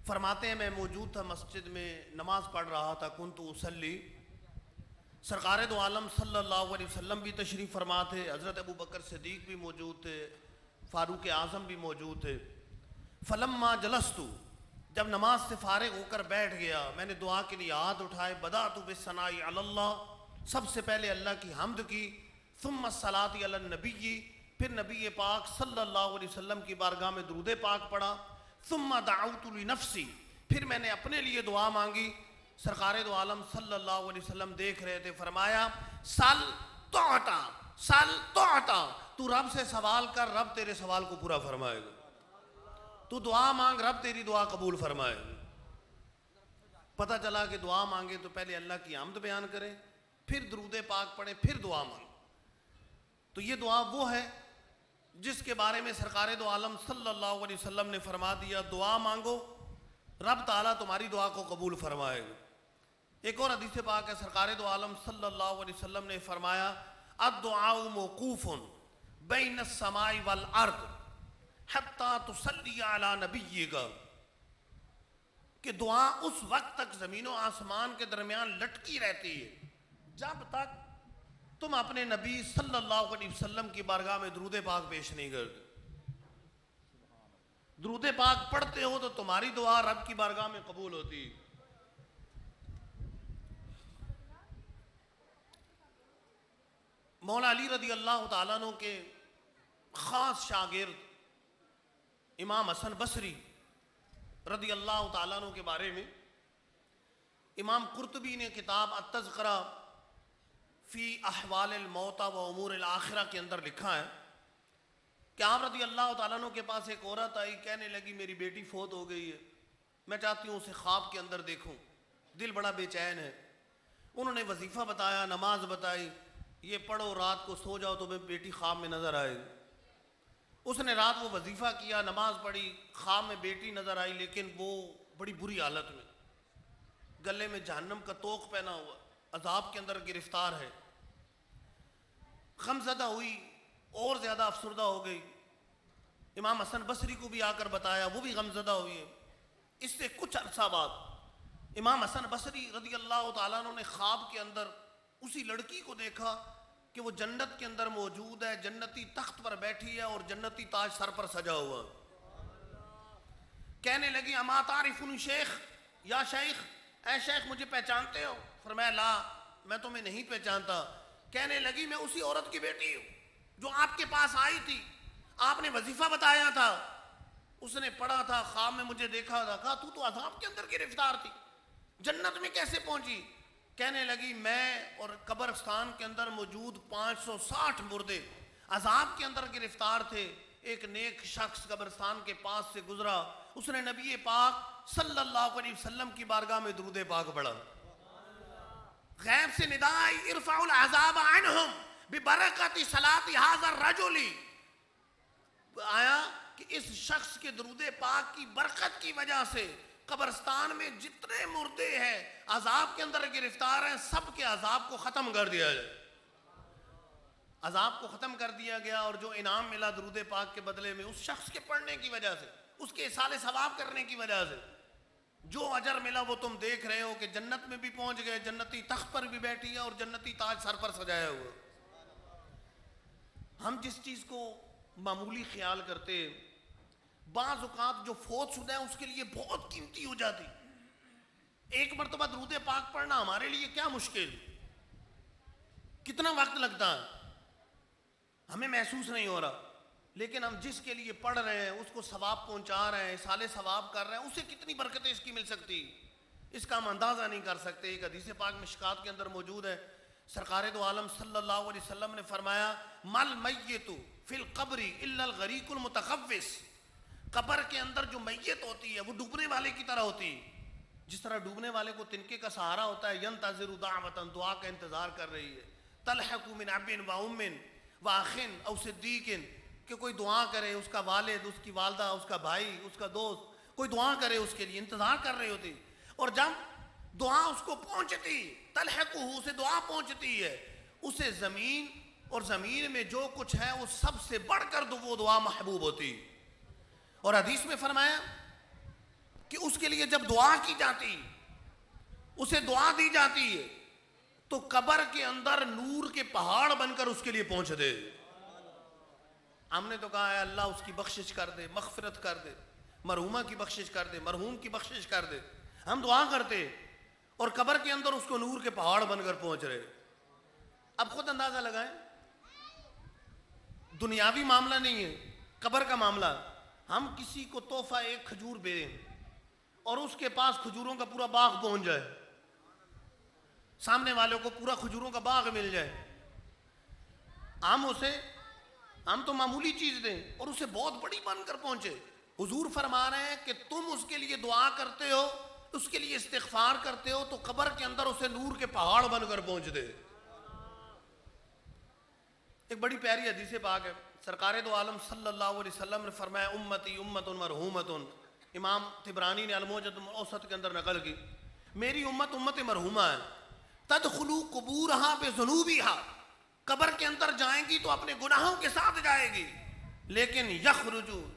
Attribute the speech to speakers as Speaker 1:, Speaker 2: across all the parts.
Speaker 1: فرماتے ہیں میں موجود تھا مسجد میں، نماز پڑھ رہا تھا، کنت اصلی، سرکار دو عالم صلی اللہ علیہ وسلم بھی تشریف فرما تھے، حضرت ابو بکر صدیق بھی موجود تھے، فاروق اعظم بھی موجود تھے۔ فلما جلستو، جب نماز سے فارغ ہو کر بیٹھ گیا، میں نے دعا کے لیے ہاتھ اٹھائے، بدأت بالثناء علی اللہ، سب سے پہلے اللہ کی حمد کی، ثم الصلاۃ علی النبی، پھر نبی پاک صلی اللہ علیہ وسلم کی بارگاہ میں درود پاک پڑھا، ثم دعوت لنفسی، پھر میں نے اپنے لیے دعا مانگی۔ سرکار دو عالم صلی اللہ علیہ وسلم دیکھ رہے تھے، فرمایا سل تعطا، سل تعطا، تو رب سے سوال کر، رب تیرے سوال کو پورا فرمائے گا، تو دعا مانگ، رب تیری دعا قبول فرمائے گا۔ پتہ چلا کہ دعا مانگے تو پہلے اللہ کی حمد بیان کرے، پھر درود پاک پڑھے، پھر دعا مانگے۔ تو یہ دعا وہ ہے جس کے بارے میں سرکار دو عالم صلی اللہ علیہ وسلم نے فرما دیا دعا مانگو، رب تعالیٰ تمہاری دعا کو قبول فرمائے گا۔ ایک اور حدیث پاک ہے، سرکار دو عالم صلی اللہ علیہ وسلم نے فرمایا الدعاء موقوف بین السماء والارض حتی تصلی علی نبیک، کہ دعا اس وقت تک زمین و آسمان کے درمیان لٹکی رہتی ہے جب تک تم اپنے نبی صلی اللہ علیہ وسلم کی بارگاہ میں درود پاک پیش نہیں کرتے۔ درود پاک پڑھتے ہو تو تمہاری دعا رب کی بارگاہ میں قبول ہوتی ہے۔ مولا علی رضی اللہ تعالیٰ عنہ کے خاص شاگرد امام حسن بصری رضی اللہ تعالیٰ عنہ کے بارے میں امام قرطبی نے کتاب التذکرہ فی احوال الموتى و امور الاخرہ کے اندر لکھا ہے کہ آپ رضی اللہ تعالیٰ عنہ کے پاس ایک عورت آئی، کہنے لگی میری بیٹی فوت ہو گئی ہے، میں چاہتی ہوں اسے خواب کے اندر دیکھوں، دل بڑا بے چین ہے۔ انہوں نے وظیفہ بتایا، نماز بتائی، یہ پڑھو رات کو سو جاؤ تمہیں بیٹی خواب میں نظر آئے گی۔ اس نے رات وہ وظیفہ کیا، نماز پڑھی، خواب میں بیٹی نظر آئی، لیکن وہ بڑی بری حالت میں، گلے میں جہنم کا طوق پہنا ہوا، عذاب کے اندر گرفتار ہے۔ غمزدہ ہوئی، اور زیادہ افسردہ ہو گئی۔ امام حسن بصری کو بھی آ کر بتایا، وہ بھی غمزدہ ہوئی ہے۔ اس سے کچھ عرصہ بعد امام حسن بصری رضی اللہ تعالیٰ عنہ نے خواب کے اندر اسی لڑکی کو دیکھا کہ وہ جنت کے اندر موجود ہے، جنتی تخت پر بیٹھی ہے اور جنتی تاج سر پر سجا ہوا۔ کہنے لگی اما تعرفنی شیخ، یا شیخ، اے شیخ مجھے پہچانتے ہو؟ فرمایا لا، میں تمہیں نہیں پہچانتا۔ کہنے لگی میں اسی عورت کی بیٹی ہوں جو آپ کے پاس آئی تھی، آپ نے وظیفہ بتایا تھا، اس نے پڑھا تھا، خواب میں مجھے دیکھا تھا، کہا تو عذاب کے اندر گرفتار تھی، جنت میں کیسے پہنچی؟ کہنے لگی میں اور قبرستان کے اندر موجود 560 مردے عذاب کے اندر گرفتار تھے، ایک نیک شخص قبرستان کے پاس سے گزرا، اس نے نبی پاک صلی اللہ علیہ وسلم کی بارگاہ میں درود پاک پڑھا، غیب سے ندا آئی ارفعوا العذاب عنہم ببرکت صلاۃ ھذا الرجل، آیا کہ اس شخص کے درود پاک کی برکت کی وجہ سے قبرستان میں جتنے مردے ہیں عذاب کے اندر گرفتار ہیں، سب کے عذاب کو ختم کر دیا جائے۔ عذاب کو ختم کر دیا گیا، اور جو انعام ملا درود پاک کے بدلے میں اس شخص کے پڑھنے کی وجہ سے، اس کے اصال ثواب کرنے کی وجہ سے جو اجر ملا وہ تم دیکھ رہے ہو کہ جنت میں بھی پہنچ گئے، جنتی تخت پر بھی بیٹھی ہے اور جنتی تاج سر پر سجایا ہوا۔ ہم جس چیز کو معمولی خیال کرتے، بعض اوقات جو فوت شدہ ہے اس کے لیے بہت قیمتی ہو جاتی۔ ایک مرتبہ درود پاک پڑھنا ہمارے لیے کیا مشکل، کتنا وقت لگتا ہے، ہمیں محسوس نہیں ہو رہا، لیکن ہم جس کے لیے پڑھ رہے ہیں اس کو ثواب پہنچا رہے ہیں، اصال ثواب کر رہے ہیں، اسے کتنی برکتیں اس کی مل سکتی، اس کا ہم اندازہ نہیں کر سکتے۔ ایک حدیث پاک مشکات کے اندر موجود ہے، سرکار دو عالم صلی اللہ علیہ وسلم نے فرمایا مل میت فی القبر الا الغریق المتخوف، قبر کے اندر جو میت ہوتی ہے وہ ڈوبنے والے کی طرح ہوتی ہے، جس طرح ڈوبنے والے کو تنکے کا سہارا ہوتا ہے، ینتظر دعوۃ، دعا کا انتظار کر رہی ہے، تلحق من اب و ام و اخ او صدیق، کہ کوئی دعا کرے، اس کا والد، اس کی والدہ، اس کا بھائی، اس کا دوست، کوئی دعا کرے اس کے لیے، انتظار کر رہی ہوتی، اور جب دعا اس کو پہنچتی، تلحقہ، اسے دعا پہنچتی ہے، اسے زمین اور زمین میں جو کچھ ہے وہ سب سے بڑھ کر وہ دعا محبوب ہوتی۔ اور حدیث میں فرمایا کہ اس کے لیے جب دعا کی جاتی، اسے دعا دی جاتی ہے تو قبر کے اندر نور کے پہاڑ بن کر اس کے لیے پہنچ دے۔ ہم نے تو کہا ہے اللہ اس کی بخشش کر دے، مغفرت کر دے، مرحومہ کی بخشش کر دے، مرحوم کی بخشش کر دے، ہم دعا کرتے اور قبر کے اندر اس کو نور کے پہاڑ بن کر پہنچ رہے۔ اب خود اندازہ لگائیں، دنیاوی معاملہ نہیں ہے، قبر کا معاملہ۔ ہم کسی کو تحفہ ایک کھجور دیں اور اس کے پاس کھجوروں کا پورا باغ پہنچ جائے، سامنے والوں کو پورا کھجوروں کا باغ مل جائے، ہم تو معمولی چیز دیں اور اسے بہت بڑی بن کر پہنچے۔ حضور فرما رہے ہیں کہ تم اس کے لیے دعا کرتے ہو، اس کے لیے استغفار کرتے ہو تو قبر کے اندر اسے نور کے پہاڑ بن کر پہنچ دے۔ ایک بڑی پیاری حدیث پاک ہے، سرکار دو عالم صلی اللہ علیہ وسلم نے فرمایا امتی امت مرحومت، امام طبرانی نے الموجم الاوسط کے اندر نقل کی، میری امت امت مرحومہ ہے، تدخلوا قبورہا بذنوبہا، قبر کے اندر جائیں گی تو اپنے گناہوں کے ساتھ جائے گی، لیکن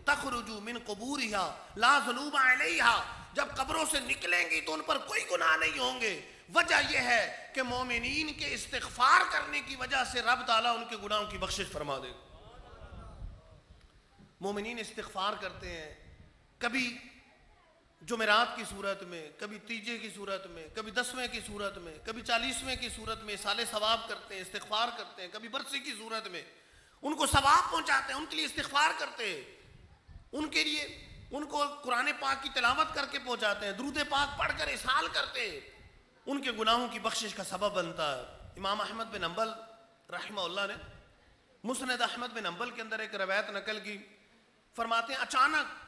Speaker 1: تخرجوا من قبورہا لا ذنوب علیہا، جب قبروں سے نکلیں گی تو ان پر کوئی گناہ نہیں ہوں گے۔ وجہ یہ ہے کہ مومنین کے استغفار کرنے کی وجہ سے رب تعالیٰ ان کے گناہوں کی بخشش فرما دے۔ مومنین استغفار کرتے ہیں، کبھی جمعرات کی صورت میں، کبھی تیجے کی صورت میں، کبھی 10ویں کی صورت میں، کبھی 40ویں کی صورت میں اصالِ ثواب کرتے ہیں، استغفار کرتے ہیں، کبھی برسی کی صورت میں ان کو ثواب پہنچاتے ہیں، ان کے لیے استغفار کرتے ہیں، ان کے لیے ان کو قرآن پاک کی تلاوت کر کے پہنچاتے ہیں، درود پاک پڑھ کر اصحال کرتے ہیں، ان کے گناہوں کی بخشش کا سبب بنتا ہے۔ امام احمد بن حنبل رحمہ اللہ نے مسند احمد بن حنبل کے اندر ایک روایت نقل کی، فرماتے ہیں اچانک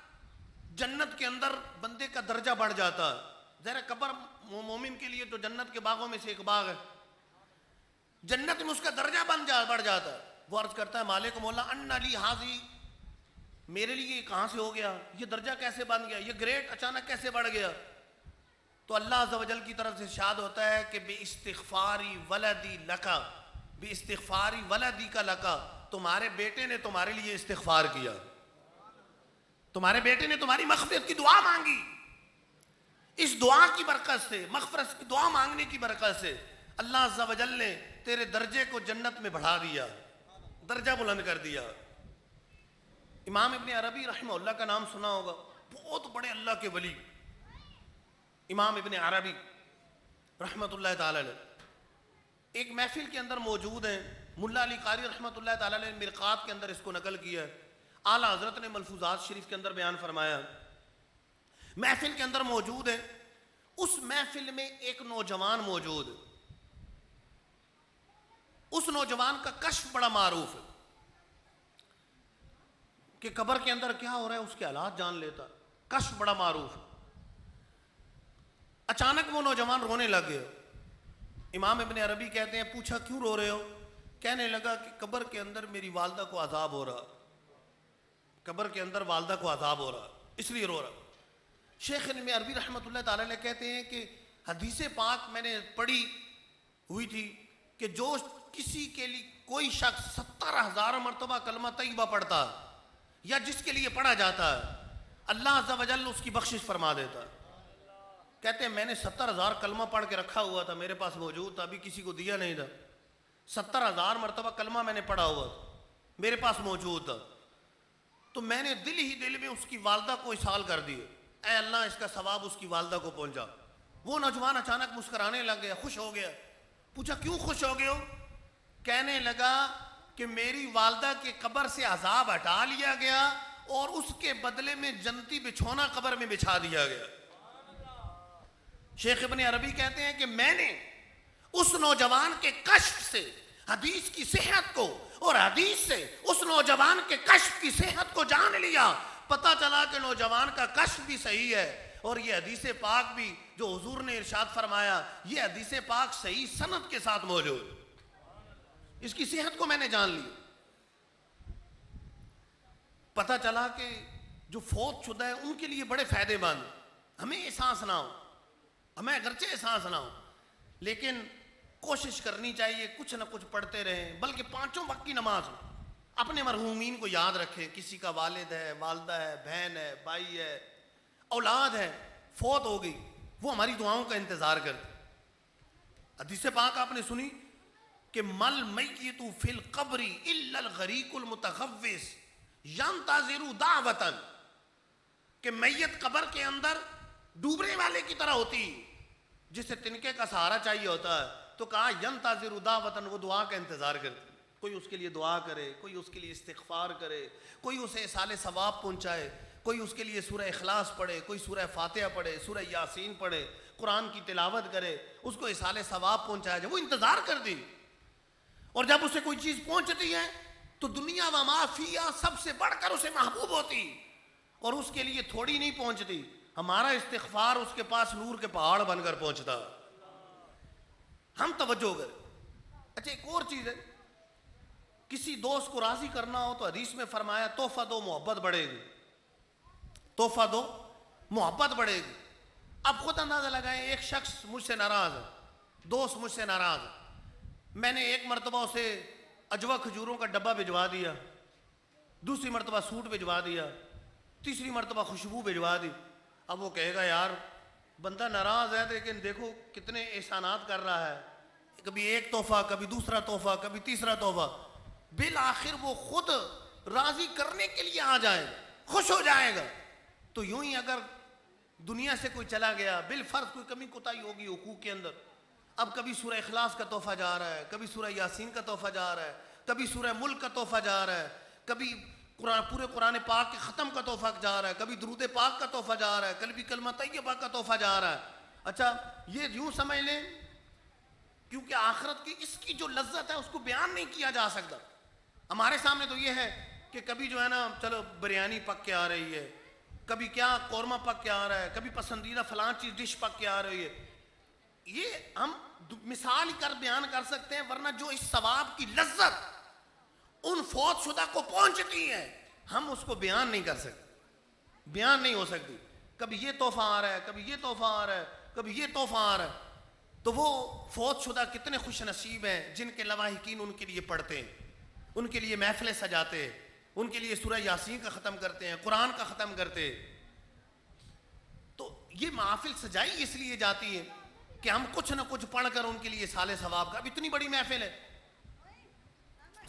Speaker 1: جنت کے اندر بندے کا درجہ بڑھ جاتا ہے۔ ظاہر قبر مومن کے لیے تو جنت کے باغوں میں سے ایک باغ ہے، جنت میں اس کا درجہ بڑھ جاتا ہے۔ وہ عرض کرتا ہے مالک مولا ان لی حاضی، میرے لیے یہ کہاں سے ہو گیا، یہ درجہ کیسے بن گیا، یہ گریڈ اچانک کیسے بڑھ گیا؟ تو اللہ عز و جل کی طرف سے ارشاد ہوتا ہے کہ بے استغفاری ولدی لکا، بے استغفاری ولدی کا لکا، تمہارے بیٹے نے تمہارے لیے استغفار کیا، تمہارے بیٹے نے تمہاری مغفرت کی دعا مانگی، اس دعا کی برکت سے، مغفرت کی دعا مانگنے کی برکت سے اللہ عز و جل نے تیرے درجے کو جنت میں بڑھا دیا، درجہ بلند کر دیا۔ امام ابن عربی رحمہ اللہ کا نام سنا ہوگا، بہت بڑے اللہ کے ولی امام ابن عربی رحمۃ اللہ تعالی علیہ ایک محفل کے اندر موجود ہیں، ملا علی قاری رحمۃ اللہ تعالی علیہ نے مرقات کے اندر اس کو نقل کیا ہے، اعلیٰ حضرت نے ملفوظات شریف کے اندر بیان فرمایا، محفل کے اندر موجود ہے، اس محفل میں ایک نوجوان موجود ہے، اس نوجوان کا کشف بڑا معروف ہے کہ قبر کے اندر کیا ہو رہا ہے اس کے حالات جان لیتا، کشف بڑا معروف ہے۔ اچانک وہ نوجوان رونے لگ گیا، امام ابن عربی کہتے ہیں پوچھا کیوں رو رہے ہو؟ کہنے لگا کہ قبر کے اندر میری والدہ کو عذاب ہو رہا، قبر کے اندر والدہ کو عذاب ہو رہا اس لیے رو رہا۔ شیخ ابن عربی رحمۃ اللہ تعالی علیہ کہتے ہیں کہ حدیث پاک میں نے پڑھی ہوئی تھی کہ جو کسی کے لیے کوئی شخص 70,000 مرتبہ کلمہ طیبہ پڑھتا یا جس کے لیے پڑھا جاتا ہے اللہ عز و جل اس کی بخشش فرما دیتا ہے۔ کہتے ہیں میں نے 70,000 کلمہ پڑھ کے رکھا ہوا تھا، میرے پاس موجود تھا، ابھی کسی کو دیا نہیں تھا، 70,000 مرتبہ کلمہ میں نے پڑھا ہوا تھا، میرے پاس موجود تھا، تو میں نے دل ہی دل میں اس کی والدہ کو اصحال کر دیے، اے اللہ اس کا ثواب اس کی والدہ کو پہنچا۔ وہ نوجوان اچانک مسکرانے لگ گیا، خوش ہو گیا، پوچھا کیوں خوش ہو گئے ہو؟ کہنے لگا کہ میری والدہ کے قبر سے عذاب ہٹا لیا گیا اور اس کے بدلے میں جنتی بچھونا قبر میں بچھا دیا گیا۔ شیخ ابن عربی کہتے ہیں کہ میں نے اس نوجوان کے کشف سے حدیث کی صحت کو اور حدیث سے اس نوجوان کے کشف کی صحت کو جان لیا، پتہ چلا کہ نوجوان کا کشف بھی صحیح ہے اور یہ حدیث پاک بھی جو حضور نے ارشاد فرمایا یہ حدیث پاک صحیح سند کے ساتھ موجود، اس کی صحت کو میں نے جان لی۔ پتہ چلا کہ جو فوت شدہ ہے ان کے لیے بڑے فائدے مند، ہمیں احساس نہ ہو، ہمیں اگرچہ احساس نہ ہو لیکن کوشش کرنی چاہیے کچھ نہ کچھ پڑھتے رہیں، بلکہ 5 وقت کی نماز اپنے مرحومین کو یاد رکھیں، کسی کا والد ہے، والدہ ہے، بہن ہے، بھائی ہے، اولاد ہے، فوت ہو گئی وہ ہماری دعاؤں کا انتظار کرتی. حدیث پاک آپ نے سنی کہ مل میت فی القبر الا الغریق المتخوف ینتظر دعوۃ، کہ میت قبر کے اندر ڈوبنے والے کی طرح ہوتی جسے تنکے کا سہارا چاہیے ہوتا ہے. تو کہا ینتظر دعوۃ، وہ دعا کا انتظار کرتی. کوئی اس کے لیے دعا کرے، کوئی اس کے لیے استغفار کرے، کوئی اسے ایصال ثواب پہنچائے، کوئی اس کے لیے سورہ اخلاص پڑھے، کوئی سورہ فاتحہ پڑھے، سورہ یاسین پڑھے، قرآن کی تلاوت کرے، اس کو ایصال ثواب پہنچایا جائے. وہ انتظار کرتی، اور جب اسے کوئی چیز پہنچتی ہے تو دنیا و ما فیہا سب سے بڑھ کر اسے محبوب ہوتی، اور اس کے لیے تھوڑی نہیں پہنچتی. ہمارا استغفار اس کے پاس نور کے پہاڑ بن کر پہنچتا. ہم توجہ کریں. اچھا ایک اور چیز ہے، کسی دوست کو راضی کرنا ہو تو حدیث میں فرمایا تحفہ دو محبت بڑھے گی، تحفہ دو محبت بڑھے گی. اب خود اندازہ لگائیں، ایک شخص مجھ سے ناراض ہے، دوست مجھ سے ناراض ہے، میں نے ایک مرتبہ اسے اجوا کھجوروں کا ڈبہ بھجوا دیا، دوسری مرتبہ سوٹ بھجوا دیا، تیسری مرتبہ خوشبو بھجوا دی. اب وہ کہے گا یار بندہ ناراض ہے لیکن دیکھو کتنے احسانات کر رہا ہے، کبھی ایک تحفہ، کبھی دوسرا تحفہ، کبھی تیسرا تحفہ. بالآخر وہ خود راضی کرنے کے لیے آ جائے، خوش ہو جائے گا. تو یوں ہی اگر دنیا سے کوئی چلا گیا، بالفرض کوئی کمی کوتاہی ہوگی حقوق کے اندر، اب کبھی سورہ اخلاص کا تحفہ جا رہا ہے، کبھی سورہ یاسین کا تحفہ جا رہا ہے، کبھی سورہ ملک کا تحفہ جا رہا ہے، کبھی پورے قرآن پاک کے ختم کا تحفہ جا رہا ہے، کبھی درود پاک کا تحفہ جا رہا ہے، کبھی کلمہ طیبہ کا تحفہ جا رہا ہے. اچھا یہ یوں سمجھ لیں، کیونکہ آخرت کی اس کی جو لذت ہے اس کو بیان نہیں کیا جا سکتا. ہمارے سامنے تو یہ ہے کہ کبھی جو ہے نا چلو بریانی پک کے آ رہی ہے، کبھی کیا قورمہ پک کے آ رہا ہے، کبھی پسندیدہ فلاں چیز ڈش پک کے آ رہی ہے. یہ ہم مثال ہی کر بیان کر سکتے ہیں، ورنہ جو اس ثواب کی لذت ان فوت شدہ کو پہنچتی ہے ہم اس کو بیان نہیں کر سکتے، بیان نہیں ہو سکتی. کبھی یہ تحفہ آ رہا ہے، کبھی یہ تحفہ آ رہا ہے، کبھی یہ تحفہ آ رہا ہے. تو وہ فوت شدہ کتنے خوش نصیب ہیں جن کے لواحقین ان کے لیے پڑھتے ہیں، ان کے لیے محفلیں سجاتے ہیں، ان کے لیے سورہ یاسین کا ختم کرتے ہیں، قرآن کا ختم کرتے ہیں. تو یہ محفل سجائی اس لیے جاتی ہے کہ ہم کچھ نہ کچھ پڑھ کر ان کے لیے سال ثواب کا. اب اتنی بڑی محفل ہے،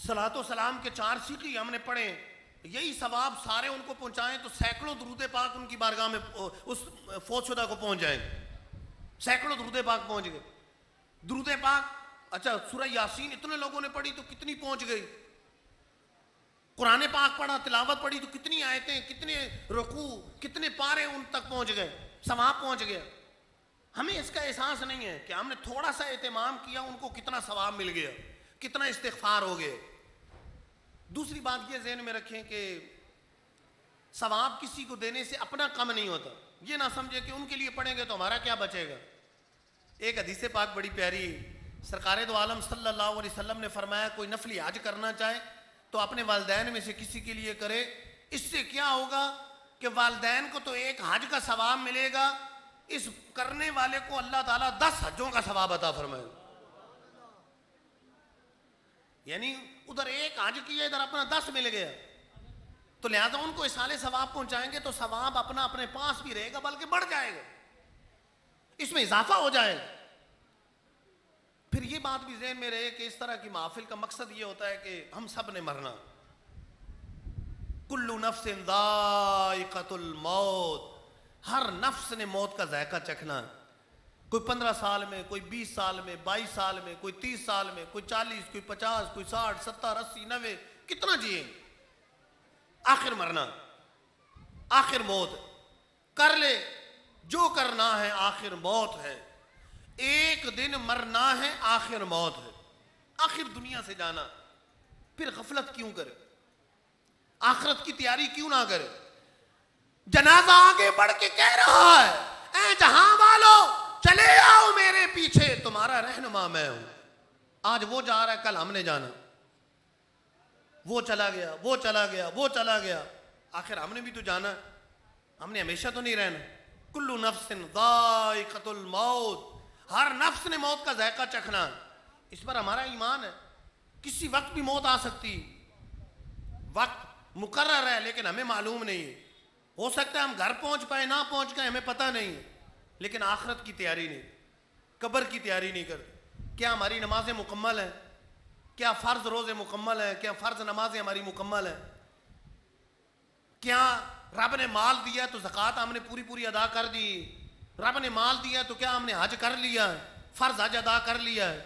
Speaker 1: صلاۃ و سلام کے 4 سیقی ہم نے پڑھے، یہی ثواب سارے ان کو پہنچائیں تو سینکڑوں درود پاک ان کی بارگاہ میں اس فوت شدہ کو پہنچ جائیں. سینکڑوں درود پاک پہنچ گئے. درود پاک اچھا سورہ یاسین اتنے لوگوں نے پڑھی تو کتنی پہنچ گئی، قرآن پاک پڑھا، تلاوت پڑھی تو کتنی آیتیں، کتنے رکوع، کتنے پارے ان تک پہنچ گئے، ثواب پہنچ گیا. ہمیں اس کا احساس نہیں ہے کہ ہم نے تھوڑا سا اہتمام کیا ان کو کتنا ثواب مل گیا، کتنا استغفار ہو گئے. دوسری بات یہ ذہن میں رکھیں کہ ثواب کسی کو دینے سے اپنا کم نہیں ہوتا. یہ نہ سمجھے کہ ان کے لیے پڑھیں گے تو ہمارا کیا بچے گا. ایک حدیث پاک بڑی پیاری، سرکار دو عالم صلی اللہ علیہ وسلم نے فرمایا کوئی نفلی حج کرنا چاہے تو اپنے والدین میں سے کسی کے لیے کرے. اس سے کیا ہوگا کہ والدین کو تو ایک حج کا ثواب ملے گا، اس کرنے والے کو اللہ تعالیٰ 10 حجوں کا ثواب عطا فرمائے. یعنی ادھر ایک حج کیا، ادھر اپنا 10 مل گیا. تو لہذا ان کو اصالے ثواب پہنچائیں گے تو ثواب اپنا اپنے پاس بھی رہے گا بلکہ بڑھ جائے گا، اس میں اضافہ ہو جائے گا. پھر یہ بات بھی ذہن میں رہے کہ اس طرح کی محفل کا مقصد یہ ہوتا ہے کہ ہم سب نے مرنا، کل نفس ذائقۃ الموت، ہر نفس نے موت کا ذائقہ چکھنا. کوئی 15 سال میں، کوئی 20 سال میں، 22 سال میں، کوئی 30 سال میں، کوئی 40، کوئی 50، کوئی 60، 70، 80، 90، کتنا جیے، آخر مرنا، آخر موت. کر لے جو کرنا ہے، آخر موت ہے. ایک دن مرنا ہے، آخر موت ہے، آخر دنیا سے جانا. پھر غفلت کیوں کرے، آخرت کی تیاری کیوں نہ کرے. جنازہ آگے بڑھ کے کہہ رہا ہے اے جہاں والو چلے آؤ میرے پیچھے، تمہارا رہنما میں ہوں. آج وہ جا رہا ہے، کل ہم نے جانا. وہ چلا گیا، وہ چلا گیا، وہ چلا گیا، آخر ہم نے بھی تو جانا ہے، ہم نے ہمیشہ تو نہیں رہنا. کل نفس ذائقۃ الموت، ہر نفس نے موت کا ذائقہ چکھنا. اس پر ہمارا ایمان ہے. کسی وقت بھی موت آ سکتی، وقت مقرر ہے لیکن ہمیں معلوم نہیں ہے. ہو سکتا ہے ہم گھر پہنچ پائے، نہ پہنچ گئے، ہمیں پتہ نہیں. لیکن آخرت کی تیاری نہیں، قبر کی تیاری نہیں کرتے۔ کیا ہماری نمازیں مکمل ہیں؟ کیا فرض روزے مکمل ہیں؟ کیا فرض نمازیں ہماری مکمل ہیں؟ کیا رب نے مال دیا تو زکوٰۃ ہم نے پوری ادا کر دی؟ رب نے مال دیا تو کیا ہم نے حج کر لیا ہے؟ فرض حج ادا کر لیا ہے؟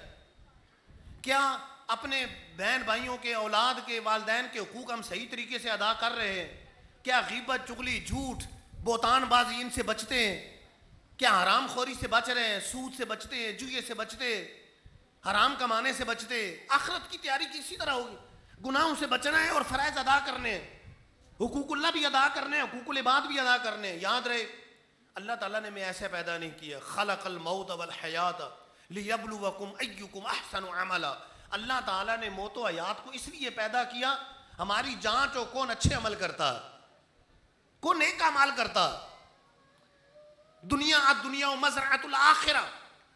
Speaker 1: کیا اپنے بہن بھائیوں کے، اولاد کے، والدین کے حقوق ہم صحیح طریقے سے ادا کر رہے ہیں؟ کیا غیبت، چغلی، جھوٹ، بہتان بازی ان سے بچتے ہیں؟ کیا حرام خوری سے بچ رہے ہیں؟ سود سے بچتے ہیں، جوئے سے بچتے ہیں، حرام کمانے سے بچتے ہیں؟ آخرت کی تیاری کسی طرح ہوگی؟ گناہوں سے بچنا ہے اور فرائض ادا کرنے ہیں، حقوق اللہ بھی ادا کرنے ہیں، حقوق العباد بھی ادا کرنے ہیں۔ یاد رہے اللہ تعالیٰ نے میں ایسے پیدا نہیں کیا، خلق الموت والحیات لیبلوکم ایکم احسن عملا۔ اللہ تعالیٰ نے موت و حیات کو اس لیے پیدا کیا ہماری جانچ ہو کون اچھے عمل کرتا، کون نیک اعمال کرتا۔ دنیا مزرعۃ الآخرہ،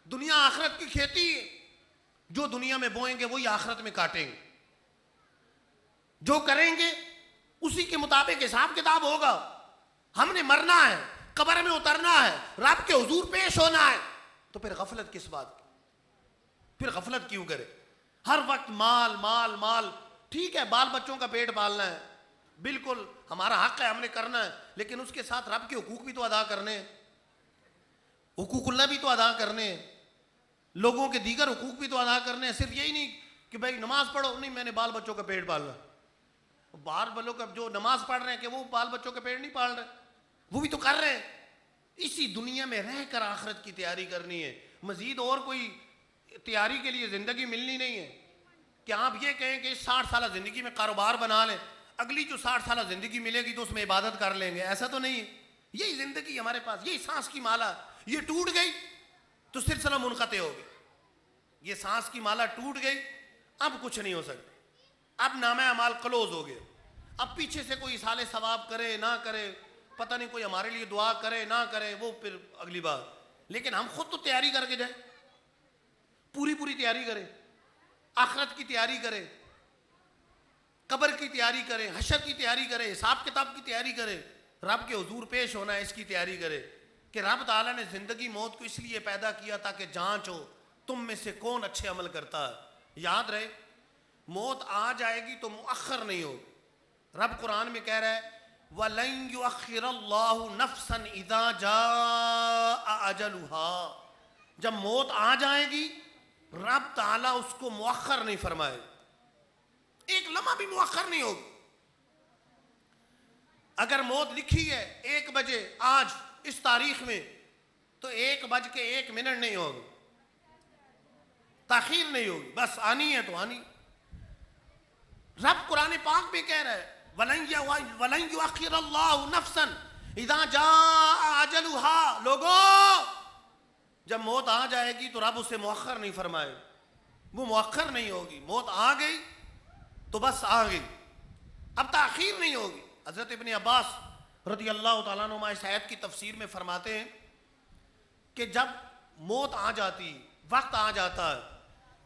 Speaker 1: دنیا آخرت کی کھیتی ہے، جو دنیا میں بوئیں گے وہی آخرت میں کاٹیں گے، جو کریں گے اسی کے مطابق حساب کتاب ہوگا۔ ہم نے مرنا ہے، قبر میں اترنا ہے، رب کے حضور پیش ہونا ہے، تو پھر غفلت کس بات کی؟ پھر غفلت کیوں کرے؟ ہر وقت مال مال مال، ٹھیک ہے بال بچوں کا پیٹ پالنا ہے، بالکل ہمارا حق ہے، ہم نے کرنا ہے، لیکن اس کے ساتھ رب کے حقوق بھی تو ادا کرنے ہیں، حقوق اللہ بھی تو ادا کرنے ہیں، لوگوں کے دیگر حقوق بھی تو ادا کرنے ہیں۔ صرف یہی نہیں کہ بھائی نماز پڑھو، نہیں میں نے بال بچوں کا پیٹ پالنا۔ بال بچوں کا جو نماز پڑھ رہے ہیں کہ وہ بال بچوں کا پیٹ نہیں پال رہے، وہ بھی تو کر رہے ہیں۔ اسی دنیا میں رہ کر آخرت کی تیاری کرنی ہے، مزید اور کوئی تیاری کے لیے زندگی ملنی نہیں ہے کہ آپ یہ کہیں کہ 60 سالہ زندگی میں کاروبار بنا لیں، اگلی جو 60 سالہ زندگی ملے گی تو اس میں عبادت کر لیں گے، ایسا تو نہیں ہے۔ یہی زندگی ہمارے پاس، یہی سانس کی مالا، یہ ٹوٹ گئی تو سلسلہ منقطع ہو گیا۔ یہ سانس کی مالا ٹوٹ گئی، اب کچھ نہیں ہو سکتا، اب نامہ اعمال کلوز ہو گیا۔ اب پیچھے سے کوئی اصالِ ثواب کرے نہ کرے، پتہ نہیں کوئی ہمارے لیے دعا کرے نہ کرے، وہ پھر اگلی بات، لیکن ہم خود تو تیاری کر کے جائیں، پوری تیاری کریں، آخرت کی تیاری کریں، قبر کی تیاری کریں، حشر کی تیاری کریں، حساب کتاب کی تیاری کریں، رب کے حضور پیش ہونا ہے اس کی تیاری کریں کہ رب تعالیٰ نے زندگی موت کو اس لیے پیدا کیا تاکہ جانچ ہو تم میں سے کون اچھے عمل کرتا ہے۔ یاد رہے موت آ جائے گی تو مؤخر نہیں ہوگی۔ رب قرآن میں کہہ رہا ہے وَلَن يُؤَخِّرَ اللَّهُ نَفْسًا إِذَا جَاءَ أَجَلُهَا، جب موت آ جائے گی رب تعالیٰ اس کو مؤخر نہیں فرمائے، ایک لمحہ بھی مؤخر نہیں ہوگی۔ اگر موت لکھی ہے 1 بجے آج اس تاریخ میں تو 1:01 نہیں ہوگی، تاخیر نہیں ہوگی، بس آنی ہے تو آنی۔ رب قرآن پاک میں کہہ رہا ہے وَلَن يُؤَخِّرَ اللَّهُ نَفْسًا إِذَا جَاءَ أَجَلُهَا، لوگو جب موت آ جائے گی تو رب اسے مؤخر نہیں فرمائے، وہ مؤخر نہیں ہوگی۔ موت آ گئی تو بس آ گئی، اب تاخیر نہیں ہوگی۔ حضرت ابن عباس رضی اللہ تعالیٰ عنہما اس آیت کی تفسیر میں فرماتے ہیں کہ جب موت آ جاتی، وقت آ جاتا ہے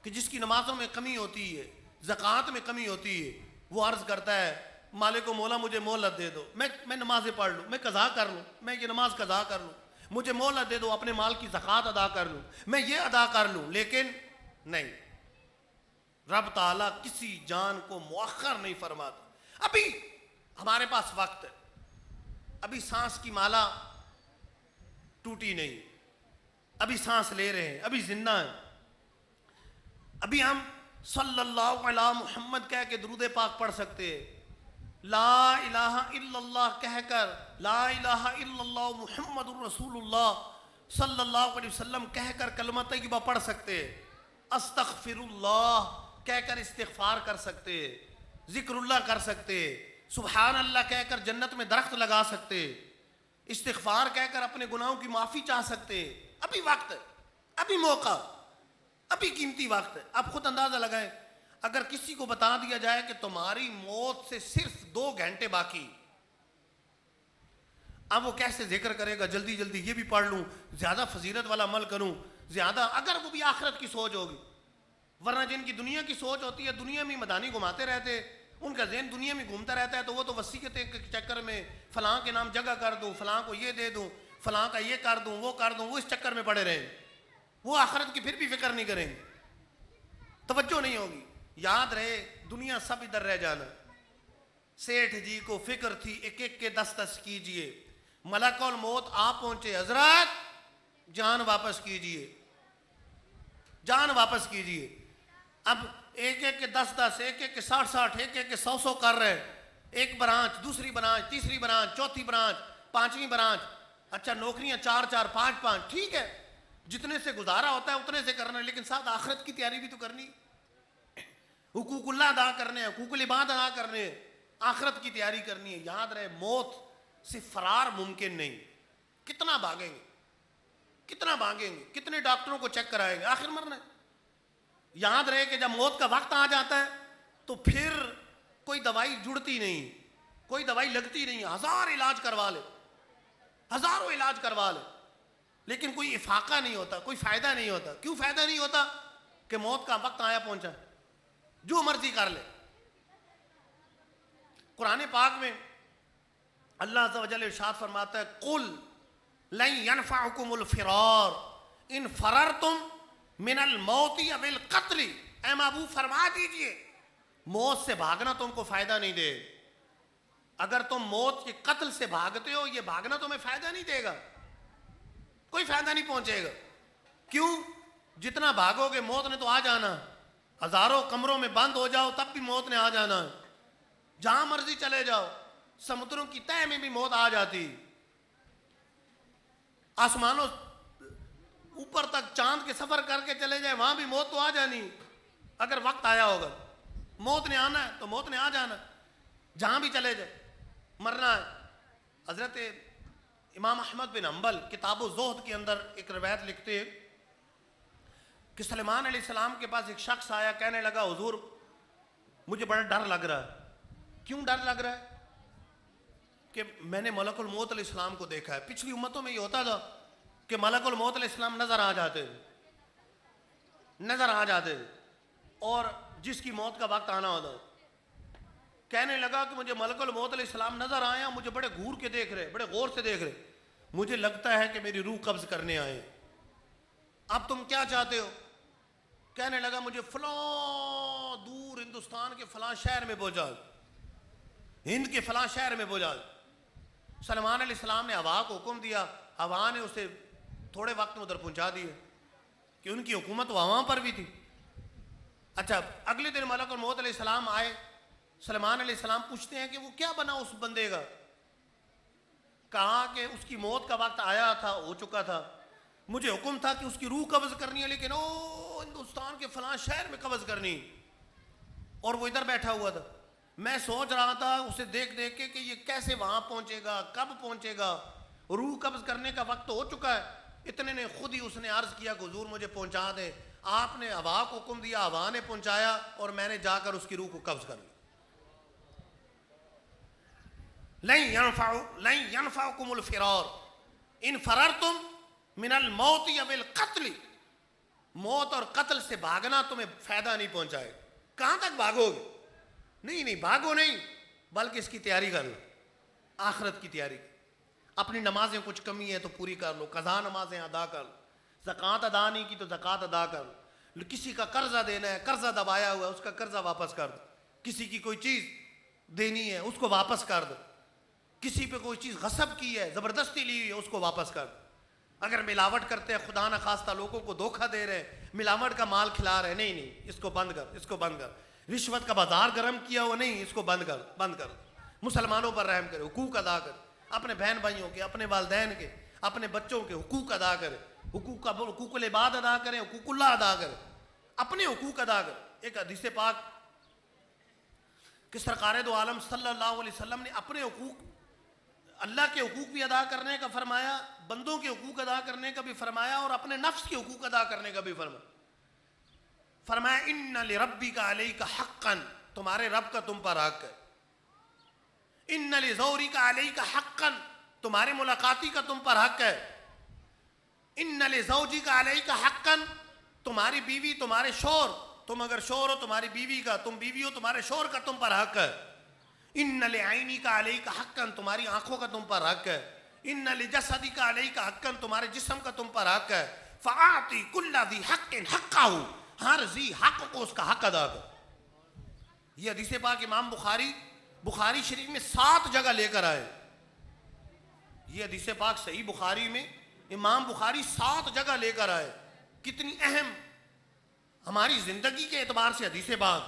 Speaker 1: کہ جس کی نمازوں میں کمی ہوتی ہے، زکوٰۃ میں کمی ہوتی ہے، وہ عرض کرتا ہے مالک و مولا مجھے مہلت دے دو، میں نمازیں پڑھ لوں، میں قضا کر لوں، میں یہ نماز قضا کر لوں، مجھے مہلت دے دو اپنے مال کی زکوٰۃ ادا کر لوں، میں یہ ادا کر لوں، لیکن نہیں، رب تعالیٰ کسی جان کو مؤخر نہیں فرماتا۔ ابھی ہمارے پاس وقت ہے، ابھی سانس کی مالا ٹوٹی نہیں، ابھی سانس لے رہے ہیں، ابھی زندہ ہیں، ابھی ہم صلی اللہ علی محمد کہہ کے درود پاک پڑھ سکتے ہیں، لا الہ الا اللہ کہہ کر، لا الہ الا اللہ محمد الرسول اللہ صلی اللہ علیہ وسلم کہہ کر کلمہ طیبہ پڑھ سکتے ہیں، استغفر اللہ کہہ کر استغفار کر سکتے ہیں، ذکر اللہ کر سکتے ہیں، سبحان اللہ کہہ کر جنت میں درخت لگا سکتے ہیں، استغفار کہہ کر اپنے گناہوں کی معافی چاہ سکتے ہیں۔ ابھی وقت ہے، ابھی موقع، ابھی قیمتی وقت ہے۔ آپ خود اندازہ لگائیں اگر کسی کو بتا دیا جائے کہ تمہاری موت سے صرف 2 گھنٹے باقی، اب وہ کیسے ذکر کرے گا، جلدی جلدی یہ بھی پڑھ لوں، زیادہ فضیلت والا عمل کروں، زیادہ، اگر وہ بھی آخرت کی سوچ ہوگی، ورنہ جن کی دنیا کی سوچ ہوتی ہے، دنیا میں مدانی گھماتے رہتے، ان کا ذہن دنیا میں گھومتا رہتا ہے، تو وہ تو وصیتیں کے چکر میں فلاں کے نام جگہ کر دوں، فلاں کو یہ دے دوں، فلاں کا یہ کر دوں وہ کر دوں، وہ اس چکر میں پڑے رہیں، وہ آخرت کی پھر بھی فکر نہیں کریں گے، توجہ نہیں ہوگی۔ یاد رہے دنیا سب ادھر رہ جانا۔ سیٹھ جی کو فکر تھی ایک ایک کے 10 10 کیجئے، ملک الموت آپ پہنچے، حضرت جان واپس کیجئے، جان واپس کیجئے۔ اب ایک ایک کے 10 10، ایک ایک کے 60 60، ایک ایک کے 100 100 کر رہے ہیں، ایک برانچ، دوسری برانچ، تیسری برانچ، چوتھی برانچ، پانچویں برانچ، اچھا نوکریاں 4 4 5 5، ٹھیک ہے جتنے سے گزارا ہوتا ہے اتنے سے کرنا ہے، لیکن ساتھ آخرت کی تیاری بھی تو کرنی، حقوق اللہ ادا کرنے ہیں، حقوق العباد ادا کرنے ہیں، آخرت کی تیاری کرنی ہے۔ یاد رہے موت سے فرار ممکن نہیں، کتنا بھاگیں گے، کتنا بھاگیں گے، کتنے ڈاکٹروں کو چیک کرائیں گے، آخر مرنا ہے۔ یاد رہے کہ جب موت کا وقت آ جاتا ہے تو پھر کوئی دوائی جڑتی نہیں، کوئی دوائی لگتی نہیں، ہزار علاج کروا لے، ہزاروں علاج کروا لے، لیکن کوئی افاقہ نہیں ہوتا، کوئی فائدہ نہیں ہوتا۔ کیوں فائدہ نہیں ہوتا؟ کہ موت کا وقت آیا پہنچا، جو مرضی کر لے۔ قرآن پاک میں اللہ عز و جل ارشاد فرماتا ہے قل لن ينفعكم الفرار ان فررتم من الموت او القتل، اے محبوب فرما دیجئے موت سے بھاگنا تم کو فائدہ نہیں دے۔ اگر تم موت کے قتل سے بھاگتے ہو، یہ بھاگنا تمہیں فائدہ نہیں دے گا، کوئی فائدہ نہیں پہنچے گا۔ کیوں؟ جتنا بھاگو گے موت نے تو آ جانا، ہزاروں کمروں میں بند ہو جاؤ تب بھی موت نے آ جانا، جہاں مرضی چلے جاؤ، سمندروں کی تہہ میں بھی موت آ جاتی، آسمانوں اوپر تک چاند کے سفر کر کے چلے جائے وہاں بھی موت تو آ جانی، اگر وقت آیا ہوگا۔ موت نے آنا ہے تو موت نے آ جانا، جہاں بھی چلے جائے مرنا ہے۔ حضرت امام احمد بن حنبل کتاب الزہد کے اندر ایک روایت لکھتے ہیں کہ سلیمان علیہ السلام کے پاس ایک شخص آیا، کہنے لگا حضور مجھے بڑا ڈر لگ رہا ہے۔ کیوں ڈر لگ رہا ہے؟ کہ میں نے ملک الموت علیہ السلام کو دیکھا ہے۔ پچھلی امتوں میں یہ ہوتا تھا کہ ملک الموت علیہ السلام نظر آ جاتے، نظر آ جاتے، اور جس کی موت کا وقت آنا ہوتا۔ کہنے لگا کہ مجھے ملک الموت علیہ السلام نظر آئے، مجھے بڑے گھور کے دیکھ رہے، بڑے غور سے دیکھ رہے، مجھے لگتا ہے کہ میری روح قبض کرنے آئے۔ اب تم کیا چاہتے ہو؟ کہنے لگا مجھے فلاں دور ہندوستان کے فلاں شہر میں پہنچا، ہند کے فلاں شہر میں پہنچا۔ سلیمان علیہ السلام نے ہوا کو حکم دیا، ہوا نے اسے تھوڑے وقت میں ادھر پہنچا دیا، کہ ان کی حکومت ہواؤں پر بھی تھی۔ اچھا اگلے دن ملک الموت علیہ السلام آئے، سلیمان علیہ السلام پوچھتے ہیں کہ وہ کیا بنا اس بندے کا؟ کہا کہ اس کی موت کا وقت آیا تھا، ہو چکا تھا، مجھے حکم تھا کہ اس کی روح قبض کرنی ہے، لیکن او ہندوستان کے فلاں شہر میں قبض کرنی، اور وہ ادھر بیٹھا ہوا تھا۔ میں سوچ رہا تھا اسے دیکھ دیکھ کے کہ یہ کیسے وہاں پہنچے گا، کب پہنچے گا، روح قبض کرنے کا وقت ہو چکا ہے۔ اتنے نے خود ہی اس نے عرض کیا کہ حضور مجھے پہنچا دے۔ آپ نے ہوا کو حکم دیا، ہوا نے پہنچایا، اور میں نے جا کر اس کی روح کو قبض کر لی۔ لن ينفعكم الفرار ان فررتم من الموت او القتل، موت اور قتل سے بھاگنا تمہیں فائدہ نہیں پہنچائے۔ کہاں تک بھاگو گے؟ نہیں بھاگو نہیں، بلکہ اس کی تیاری کر لو، آخرت کی تیاری۔ اپنی نمازیں کچھ کمی ہے تو پوری کر لو، قضا نمازیں ادا کر لو، زکوٰۃ ادا نہیں کی تو زکوٰۃ ادا کر لو، کسی کا قرضہ دینا ہے، قرضہ دبایا ہوا ہے اس کا قرضہ واپس کر دو، کسی کی کوئی چیز دینی ہے اس کو واپس کر دو، کسی پہ کوئی چیز غصب کی ہے، زبردستی لی ہوئی ہے، اس کو واپس کر دو۔ اگر ملاوٹ کرتے ہیں، خدا نخواستہ لوگوں کو دھوکہ دے رہے ہیں، ملاوٹ کا مال کھلا رہے ہیں، نہیں اس کو بند کر، اس کو بند کر۔ رشوت کا بازار گرم کیا ہوا، نہیں اس کو بند کر، بند کر۔ مسلمانوں پر رحم کرے، حقوق ادا کر، اپنے بہن بھائیوں کے، اپنے والدین کے، اپنے بچوں کے حقوق ادا کرے، حقوق العباد ادا کریں، حقوق اللہ ادا کرے، اپنے حقوق ادا کرے۔ ایک حدیث پاک کہ سرکار دو عالم صلی اللہ علیہ وسلم نے اپنے حقوق، اللہ کے حقوق بھی ادا کرنے کا فرمایا، بندوں کے حقوق ادا کرنے کا بھی فرمایا، اور اپنے نفس کے حقوق ادا کرنے کا بھی فرمایا۔ فرمایا ان لربک علیک حقا، تمہارے رب کا تم پر حق ہے۔ ان لزوجک علیک حقا، تمہارے ملاقاتی کا تم پر حق ہے۔ ان لزوجک علیک حقا، تمہاری بیوی، تمہارے شوہر، تم اگر شوہر ہو تمہاری بیوی کا، تم بیوی ہو تمہارے شوہر کا تم پر حق ہے۔ ان لعینک علیک حقا، تمہاری آنکھوں کا تم پر حق ہے۔ ان لجسدک علیک حقا، تمہارے جسم کا تم پر حق ہے، فآتی کل ذی حق حقہ، ہر ذی حق کو اس کا حق ادا کر۔ یہ حدیث پاک امام بخاری شریف میں 7 جگہ لے کر آئے۔ یہ حدیث پاک صحیح بخاری میں امام بخاری 7 جگہ لے کر آئے۔ کتنی اہم ہماری زندگی کے اعتبار سے حدیث پاک۔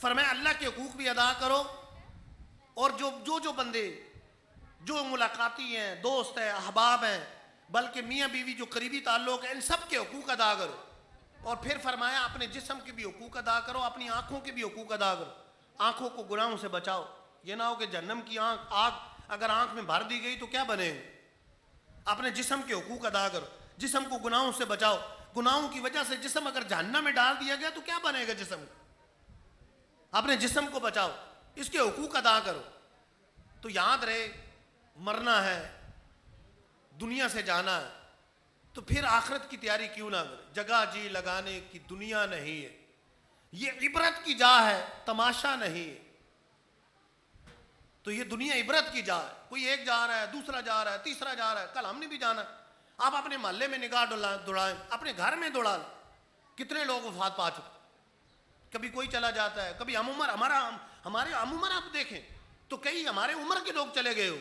Speaker 1: فرمایا اللہ کے حقوق بھی ادا کرو، اور جو بندے جو ملاقاتی ہیں، دوست ہیں، احباب ہیں، بلکہ میاں بیوی جو قریبی تعلق ہے، ان سب کے حقوق ادا کرو۔ اور پھر فرمایا اپنے جسم کے بھی حقوق ادا کرو، اپنی آنکھوں کے بھی حقوق ادا کرو، آنکھوں کو گناہوں سے بچاؤ۔ یہ نہ ہو کہ جہنم کی آگ اگر آنکھ میں بھر دی گئی تو کیا بنے؟ اپنے جسم کے حقوق ادا کرو، جسم کو گناہوں سے بچاؤ۔ گناہوں کی وجہ سے جسم اگر جہنم میں ڈال دیا گیا تو کیا بنے گا جسم؟ اپنے جسم کو بچاؤ، اس کے حقوق ادا کرو۔ تو یاد رہے مرنا ہے، دنیا سے جانا ہے، تو پھر آخرت کی تیاری کیوں نہ کرے؟ جگہ جی لگانے کی دنیا نہیں ہے، یہ عبرت کی جا ہے، تماشا نہیں ہے۔ تو یہ دنیا عبرت کی جا ہے، کوئی ایک جا رہا ہے، دوسرا جا رہا ہے، تیسرا جا رہا ہے، کل ہم نے بھی جانا۔ آپ اپنے محلے میں نگاہ دوڑائیں، اپنے گھر میں دوڑا لیں، کتنے لوگ وفات پا چکے۔ کبھی کوئی چلا جاتا ہے، کبھی ہم عمر، ہمارے ہم عمر آپ دیکھیں تو کئی ہمارے عمر کے لوگ چلے گئے ہو۔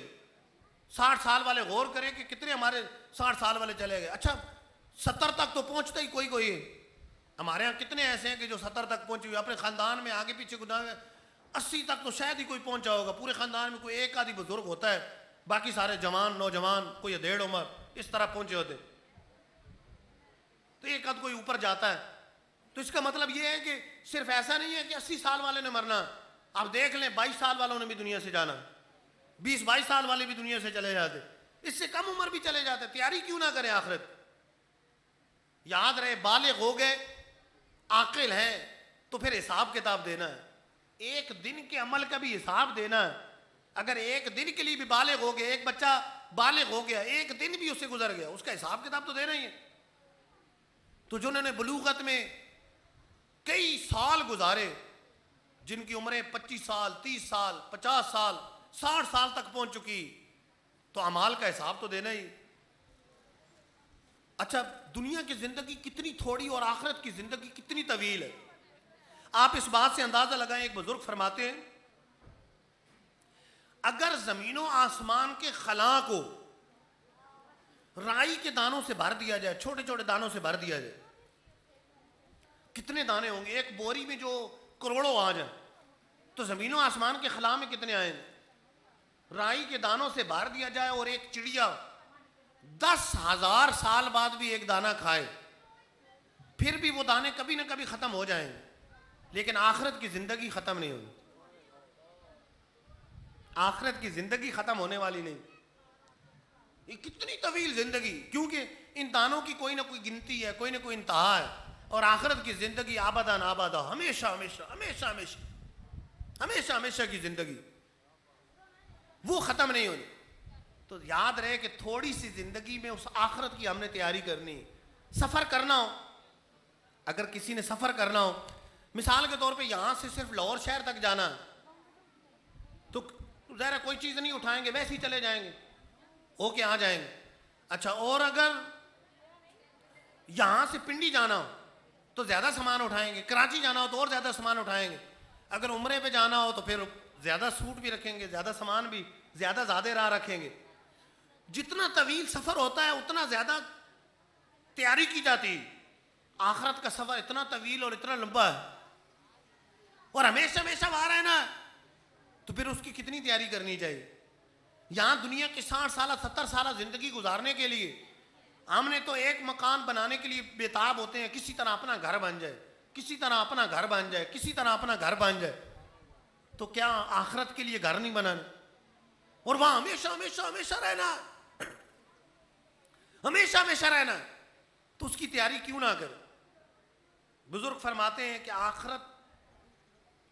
Speaker 1: 60 سال والے غور کریں کہ کتنے ہمارے 60 سال والے چلے گئے۔ اچھا 70 تک تو پہنچتا ہی کوئی ہے۔ ہمارے ہاں کتنے ایسے ہیں کہ جو 70 تک پہنچے ہوئے، اپنے خاندان میں آگے پیچھے گناہ 80 تک تو شاید ہی کوئی پہنچا ہوگا۔ پورے خاندان میں کوئی ایک آدھی بزرگ ہوتا ہے، باقی سارے جوان نوجوان، کوئی 1.5 عمر اس طرح پہنچے ہوتے، تو ایک آدھ کوئی اوپر جاتا ہے۔ تو اس کا مطلب یہ ہے کہ صرف ایسا نہیں ہے کہ 80 سال والے نے مرنا۔ آپ دیکھ لیں 22 سال والوں نے بھی دنیا سے جانا، 20-22 سال والے بھی دنیا سے چلے جاتے، اس سے کم عمر بھی چلے جاتے۔ تیاری کیوں نہ کریں آخرت؟ یاد رہے بالغ ہو گئے، عاقل ہیں، تو پھر حساب کتاب دینا ہے، ایک دن کے عمل کا بھی حساب دینا ہے۔ اگر ایک دن کے لیے بھی بالغ ہو گئے، ایک بچہ بالغ ہو گیا، ایک دن بھی اس سے گزر گیا، اس کا حساب کتاب تو دینا ہی ہے۔ تو جنہوں نے بلوغت میں کئی سال گزارے، جن کی عمریں 25 سال 30 سال 50 سال 60 سال تک پہنچ چکی، تو اعمال کا حساب تو دینا ہی۔ اچھا دنیا کی زندگی کتنی تھوڑی اور آخرت کی زندگی کتنی طویل ہے، آپ اس بات سے اندازہ لگائیں۔ ایک بزرگ فرماتے ہیں اگر زمین و آسمان کے خلا کو رائی کے دانوں سے بھر دیا جائے، چھوٹے چھوٹے دانوں سے بھر دیا جائے، کتنے دانے ہوں گے؟ ایک بوری میں جو کروڑوں آ جائیں تو زمین و آسمان کے خلا میں کتنے آئیں؟ رائی کے دانوں سے بھر دیا جائے اور ایک چڑیا 10,000 سال بعد بھی ایک دانہ کھائے، پھر بھی وہ دانے کبھی نہ کبھی ختم ہو جائیں گے، لیکن آخرت کی زندگی ختم نہیں ہوگی۔ آخرت کی زندگی ختم ہونے والی نہیں۔ یہ کتنی طویل زندگی، کیونکہ ان دانوں کی کوئی نہ کوئی گنتی ہے، کوئی نہ کوئی انتہا ہے، اور آخرت کی زندگی آبادان آبادا، ہمیشہ ہمیشہ ہمیشہ ہمیشہ ہمیشہ ہمیشہ کی زندگی، وہ ختم نہیں ہونی۔ تو یاد رہے کہ تھوڑی سی زندگی میں اس آخرت کی ہم نے تیاری کرنی ہے۔ سفر کرنا ہو، اگر کسی نے سفر کرنا ہو، مثال کے طور پہ یہاں سے صرف لاہور شہر تک جانا ہے، تو ظاہر کوئی چیز نہیں اٹھائیں گے، ویسے ہی چلے جائیں گے، ہو کے آ جائیں گے۔ اچھا اور اگر یہاں سے پنڈی جانا ہو تو زیادہ سامان اٹھائیں گے، کراچی جانا ہو تو اور زیادہ سامان اٹھائیں گے، اگر عمرے پہ جانا ہو تو پھر زیادہ سوٹ بھی رکھیں گے، زیادہ سامان بھی زیادہ راہ رکھیں گے۔ جتنا طویل سفر ہوتا ہے اتنا زیادہ تیاری کی جاتی ہے۔ آخرت کا سفر اتنا طویل اور اتنا لمبا ہے، اور ہمیشہ ہمیشہ وہاں رہنا ہے، تو پھر اس کی کتنی تیاری کرنی چاہیے۔ یہاں دنیا کی 60 سالہ 70 سالہ زندگی گزارنے کے لیے ہم نے تو ایک مکان بنانے کے لیے بےتاب ہوتے ہیں، کسی طرح اپنا گھر بن جائے، کسی طرح اپنا گھر بن جائے، کسی طرح اپنا گھر بن جائے۔ تو کیا آخرت کے لیے گھر نہیں بنانا اور وہاں ہمیشہ ہمیشہ ہمیشہ رہنا، ہمیشہ ہمیشہ رہنا؟ تو اس کی تیاری کیوں نہ کرے؟ بزرگ فرماتے ہیں کہ آخرت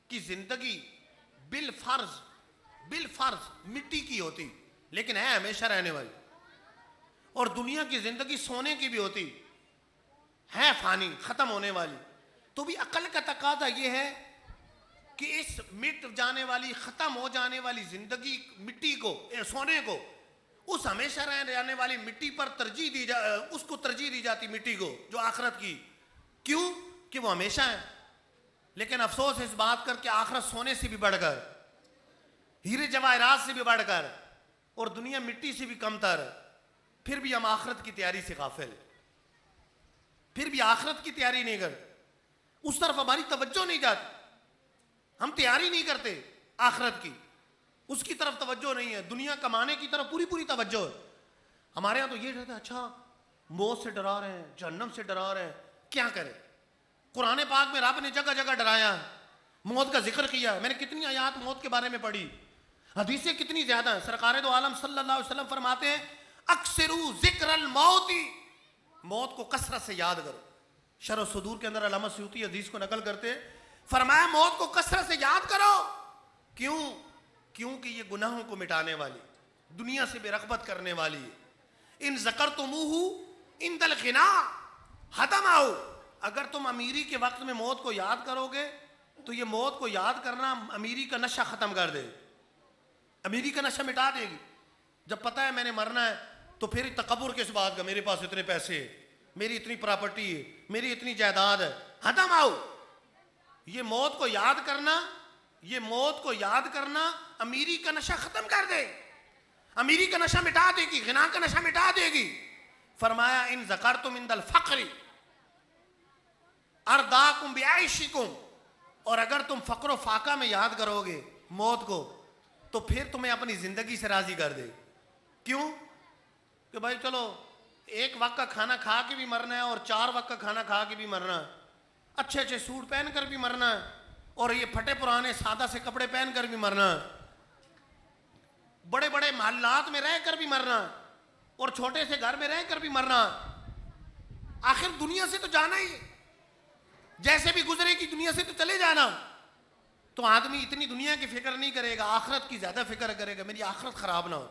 Speaker 1: کی زندگی بالفرض مٹی کی ہوتی، لیکن ہے ہمیشہ رہنے والی، اور دنیا کی زندگی سونے کی بھی ہوتی، ہے فانی، ختم ہونے والی۔ تو بھی عقل کا تقاضا یہ ہے کہ اس مٹ جانے والی ختم ہو جانے والی زندگی، مٹی کو، سونے کو، اس ہمیشہ رہنے جانے والی مٹی پر اس کو ترجیح دی جاتی مٹی کو جو آخرت کی. کیوں؟ کہ وہ ہمیشہ ہے. لیکن افسوس اس بات کر کے آخرت سونے سے بھی بڑھ کر, ہیرے جواہرات سے بھی بڑھ کر, اور دنیا مٹی سے بھی کم تر, پھر بھی ہم آخرت کی تیاری سے غافل, پھر بھی آخرت کی تیاری نہیں کرتے, اس طرف ہماری توجہ نہیں جاتی, ہم تیاری نہیں کرتے آخرت کی, اس کی طرف توجہ نہیں ہے, دنیا کمانے کی طرف پوری توجہ ہے. ہمارے یہاں تو یہ رہتا ہے اچھا موت سے ڈرا رہے ہیں, جہنم سے ڈرا رہے ہیں, کیا کریں؟ قرآن پاک میں رب نے جگہ جگہ ڈرایا, موت کا ذکر کیا. میں نے کتنی آیات موت کے بارے میں پڑھی, حدیثیں کتنی زیادہ ہیں. سرکار دو عالم صلی اللہ علیہ وسلم فرماتے ہیں اکثروا ذکر الموت, موت کو کثرت سے یاد کرو. شرح الصدور کے اندر علامہ سیوطی حدیث کو نقل کرتے ہیں, فرمایا موت کو کثرت سے یاد کرو. کیوں؟ کیونکہ یہ گناہوں کو مٹانے والی, دنیا سے بے رغبت کرنے والی ہے. ان ذکرتموہ عند الغنا حتمہ, اگر تم امیری کے وقت میں موت کو یاد کرو گے تو یہ موت کو یاد کرنا امیری کا نشہ ختم کر دے, امیری کا نشہ مٹا دے گی. جب پتہ ہے میں نے مرنا ہے تو پھر تکبر کس بات کا, میرے پاس اتنے پیسے ہیں, میری اتنی پراپرٹی ہے, میری اتنی جائیداد ہے. ختم آؤ. یہ موت کو یاد کرنا, یہ موت کو یاد کرنا امیری کا نشہ ختم کر دے, امیری کا نشہ مٹا دے گی, غنا کا نشہ مٹا دے گی. فرمایا ان ذکرتم عند الفقر ارداکم بعیشکم, اور اگر تم فقر و فاقہ میں یاد کرو گے موت کو تو پھر تمہیں اپنی زندگی سے راضی کر دے. کیوں؟ کہ بھائی چلو ایک وقت کا کھانا کھا کے بھی مرنا ہے اور 4 وقت کا کھانا کھا کے بھی مرنا ہے, اچھے اچھے سوٹ پہن کر بھی مرنا ہے اور یہ پھٹے پرانے سادہ سے کپڑے پہن کر بھی مرنا ہے, بڑے بڑے محلات میں رہ کر بھی مرنا ہے اور چھوٹے سے گھر میں رہ کر بھی مرنا ہے. آخر دنیا سے تو جانا ہی ہے, جیسے بھی گزرے گی دنیا سے تو چلے جانا. تو آدمی اتنی دنیا کی فکر نہیں کرے گا, آخرت کی زیادہ فکر کرے گا. میری آخرت خراب نہ ہو,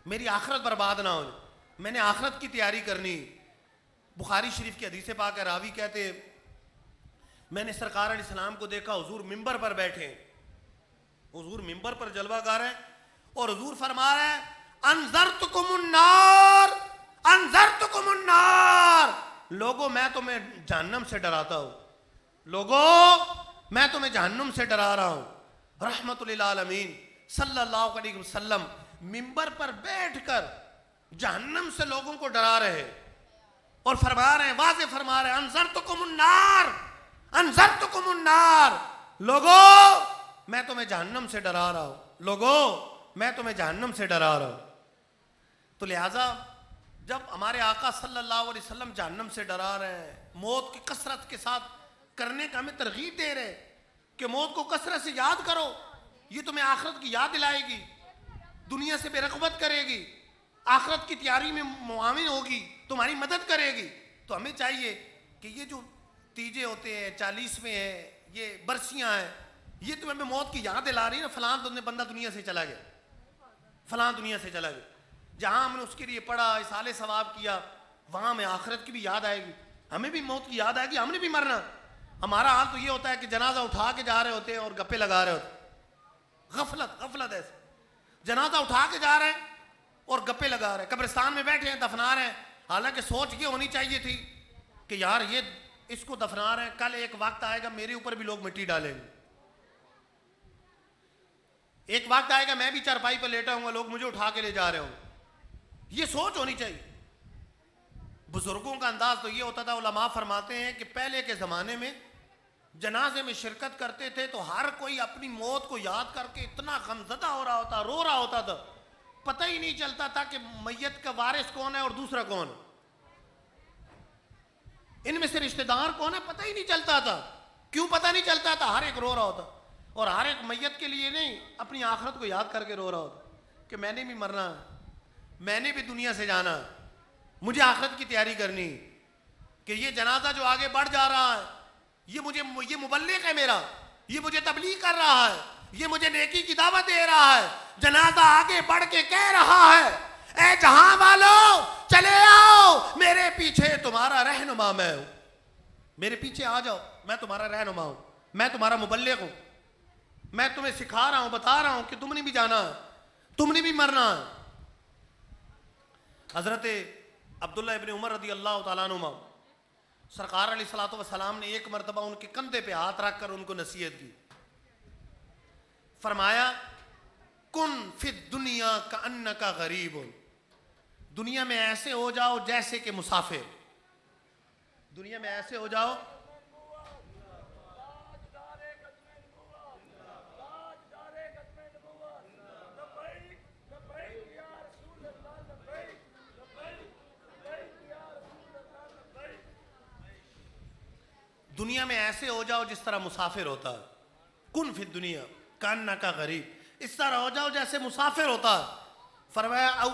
Speaker 1: میری آخرت برباد نہ ہو, میں نے آخرت کی تیاری کرنی. بخاری شریف کی حدیث پاک ہے, راوی کہتے میں نے سرکار علیہ السلام کو دیکھا, حضور منبر پر بیٹھے, حضور منبر پر جلوہ گا رہے ہیں اور حضور فرما رہے ہیں انذرتکم النار, انذرتکم النار, لوگوں میں تمہیں جہنم سے ڈراتا ہوں, لوگوں میں تمہیں جہنم سے ڈرا رہا ہوں. رحمت للعالمین صلی اللہ علیہ وسلم منبر پر بیٹھ کر جہنم سے لوگوں کو ڈرا رہے اور فرما رہے ہیں, واضح فرما رہے ہیں انذرتکم النار, انذرتکم النار, لوگوں میں تمہیں جہنم سے ڈرا رہا ہوں, لوگوں میں تمہیں جہنم سے ڈرا رہا ہوں. تو لہٰذا جب ہمارے آقا صلی اللہ علیہ وسلم جہنم سے ڈرا رہے ہیں, موت کی کثرت کے ساتھ کرنے کا ہمیں ترغیب دے رہے کہ موت کو کثرت سے یاد کرو, یہ تمہیں آخرت کی یاد دلائے گی, دنیا سے بے رغبت کرے گی, آخرت کی تیاری میں معاون ہوگی, تمہاری مدد کرے گی. تو ہمیں چاہیے کہ یہ جو تیجے ہوتے ہیں, 40ویں ہیں, یہ برسیاں ہیں, یہ تمہیں موت کی یاد دلا رہی ہے نا, فلاں بندہ دنیا سے چلا گیا, فلاں دنیا سے چلا گیا. جہاں ہم نے اس کے لیے پڑھا, اصالے ثواب کیا, وہاں ہمیں آخرت کی بھی یاد آئے گی, ہمیں بھی موت کی یاد آئے گی, ہم نے بھی مرنا. ہمارا حال تو یہ ہوتا ہے کہ جنازہ اٹھا کے جا رہے ہوتے ہیں اور گپے لگا رہے ہوتے ہیں, غفلت ایسے, جنازہ اٹھا کے جا رہے ہیں اور گپے لگا رہے ہیں, قبرستان میں بیٹھے ہیں دفنا رہے ہیں. حالانکہ سوچ یہ ہونی چاہیے تھی کہ یار یہ اس کو دفنا رہے ہیں, کل ایک وقت آئے گا میرے اوپر بھی لوگ مٹی ڈالیں گے, ایک وقت آئے گا میں بھی چارپائی پر لیٹا ہوں گا, لوگ مجھے اٹھا کے لے جا رہے ہوں. یہ سوچ ہونی چاہیے. بزرگوں کا انداز تو یہ ہوتا تھا, علماء فرماتے ہیں کہ پہلے کے زمانے میں جنازے میں شرکت کرتے تھے تو ہر کوئی اپنی موت کو یاد کر کے اتنا غمزدہ ہو رہا ہوتا, رو رہا ہوتا تھا, پتہ ہی نہیں چلتا تھا کہ میت کا وارث کون ہے اور دوسرا کون, ان میں سے رشتہ دار کون ہے پتہ ہی نہیں چلتا تھا. کیوں پتہ نہیں چلتا تھا؟ ہر ایک رو رہا ہوتا, اور ہر ایک میت کے لیے نہیں, اپنی آخرت کو یاد کر کے رو رہا ہوتا کہ میں نے بھی مرنا, میں نے بھی دنیا سے جانا, مجھے آخرت کی تیاری کرنی, کہ یہ جنازہ جو آگے بڑھ جا رہا ہے یہ مبلغ ہے میرا, یہ مجھے تبلیغ کر رہا ہے, یہ مجھے نیکی کی دعوت دے رہا ہے. جنازہ آگے بڑھ کے کہہ رہا ہے اے جہاں والو چلے آؤ, میرے پیچھے تمہارا رہنما میں ہوں, میرے پیچھے آ جاؤ, میں تمہارا رہنما ہوں, میں تمہارا مبلغ ہوں, میں تمہیں سکھا رہا ہوں, بتا رہا ہوں کہ تم نے بھی جانا ہے, تم نے بھی مرنا ہے. حضرت عبداللہ ابن عمر رضی اللہ تعالیٰ عنہ سرکار علیہ الصلوۃ والسلام نے ایک مرتبہ ان کے کندھے پہ ہاتھ رکھ کر ان کو نصیحت کی. فرمایا کن فی الدنیا کأنک غریب، دنیا میں ایسے ہو جاؤ جیسے کہ مسافر. دنیا میں ایسے ہو جاؤ دنیا میں ایسے ہو جاؤ جس طرح مسافر ہوتا ہے. کن فی الدنیا کأنک غریب، اس طرح ہو جاؤ جیسے مسافر ہوتا ہے. فرمایا او